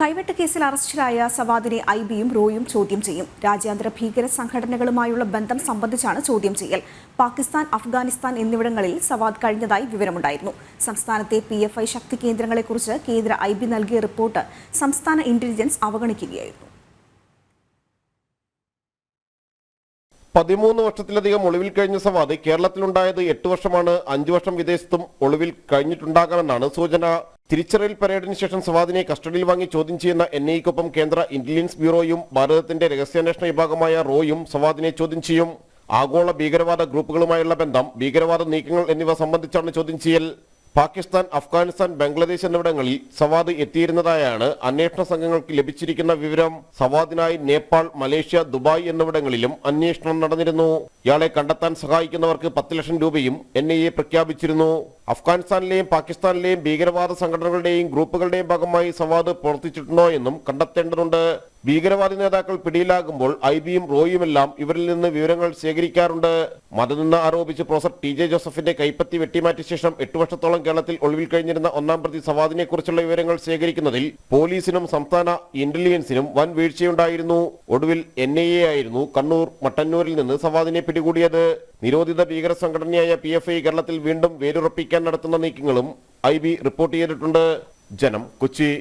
കൈവെട്ട് കേസിൽ അറസ്റ്റിലായ സവാദിനെ ഐബിയും റോയും ചോദ്യം ചെയ്യും. രാജ്യാന്തര ഭീകര സംഘടനകളുമായുള്ള ബന്ധം സംബന്ധിച്ചാണ് ചോദ്യം ചെയ്യൽ. പാകിസ്ഥാൻ, അഫ്ഗാനിസ്ഥാൻ എന്നിവിടങ്ങളിൽ സവാദ് കഴിഞ്ഞതായി വിവരമുണ്ടായിരുന്നു. സംസ്ഥാനത്തെ PFI ശക്തി കേന്ദ്രങ്ങളെക്കുറിച്ച് കേന്ദ്ര ഐബി നൽകിയ റിപ്പോർട്ട് സംസ്ഥാന ഇന്റലിജൻസ് അവഗണിക്കുകയായിരുന്നു. 13 വർഷത്തിലധികം ഒളിവിൽ കഴിഞ്ഞ സവാദ് കേരളത്തിലുണ്ടായത് 8 വർഷമാണ്. 5 വർഷം വിദേശത്തും ഒളിവിൽ കഴിഞ്ഞിട്ടുണ്ടാകാമെന്നാണ് സൂചന. തിരിച്ചറിയൽ പരേഡിന് ശേഷം സവാദിനെ കസ്റ്റഡിയിൽ വാങ്ങി ചോദ്യം ചെയ്യുന്ന NIA-ക്കൊപ്പം കേന്ദ്ര ഇന്റലിജൻസ് ബ്യൂറോയും ഭാരതത്തിന്റെ രഹസ്യാന്വേഷണ വിഭാഗമായ റോയും സവാദിനെ ചോദ്യം ചെയ്യും. ആഗോള ഭീകരവാദ ഗ്രൂപ്പുകളുമായുള്ള ബന്ധം, ഭീകരവാദ നീക്കങ്ങൾ എന്നിവ സംബന്ധിച്ചാണ് ചോദ്യം ചെയ്യൽ. പാകിസ്ഥാൻ, അഫ്ഗാനിസ്ഥാൻ, ബംഗ്ലാദേശ് എന്നിവിടങ്ങളിൽ സവാദ് എത്തിയിരുന്നതായാണ് അന്വേഷണ സംഘങ്ങൾക്ക് ലഭിച്ചിരിക്കുന്ന വിവരം. സവാദിനായി നേപ്പാൾ, മലേഷ്യ, ദുബായ് എന്നിവിടങ്ങളിലും അന്വേഷണം നടന്നിരുന്നു. ഇയാളെ കണ്ടെത്താൻ സഹായിക്കുന്നവർക്ക് 10 ലക്ഷം രൂപയും NIA പ്രഖ്യാപിച്ചിരുന്നു. അഫ്ഗാനിസ്ഥാനിലെയും പാകിസ്ഥാനിലെയും ഭീകരവാദ സംഘടനകളുടെയും ഗ്രൂപ്പുകളുടെയും ഭാഗമായി സവാദ് പ്രവർത്തിച്ചിട്ടുണ്ടോ എന്നും കണ്ടെത്തേണ്ടതുണ്ട്. ഭീകരവാദി നേതാക്കൾ പിടിയിലാകുമ്പോൾ ഐബിയും റോയുമെല്ലാം ഇവരിൽ നിന്ന് വിവരങ്ങൾ ശേഖരിക്കാറുണ്ട്. മതനിന്ദ ആരോപിച്ച് പ്രൊഫസർ TJ ജോസഫിന്റെ കൈപ്പത്തി വെട്ടിമാറ്റിയ ശേഷം 8 വർഷത്തോളം കേരളത്തിൽ ഒളിവിൽ കഴിഞ്ഞിരുന്ന ഒന്നാം പ്രതി സവാദിനെ കുറിച്ചുള്ള വിവരങ്ങൾ ശേഖരിക്കുന്നതിൽ പോലീസിനും സംസ്ഥാന ഇന്റലിജൻസിനും വൻ വീഴ്ചയുണ്ടായിരുന്നു. ഒടുവിൽ NIA ആയിരുന്നു കണ്ണൂർ മട്ടന്നൂരിൽ നിന്ന് സവാദിനെ പിടികൂടിയത്. നിരോധിത ഭീകര സംഘടനയായ PFI കേരളത്തിൽ വീണ്ടും വേരുറപ്പിക്കാൻ നടത്തുന്ന നീക്കങ്ങളും IB റിപ്പോർട്ട് ചെയ്തിട്ടുണ്ട്. ജനം, കൊച്ചി.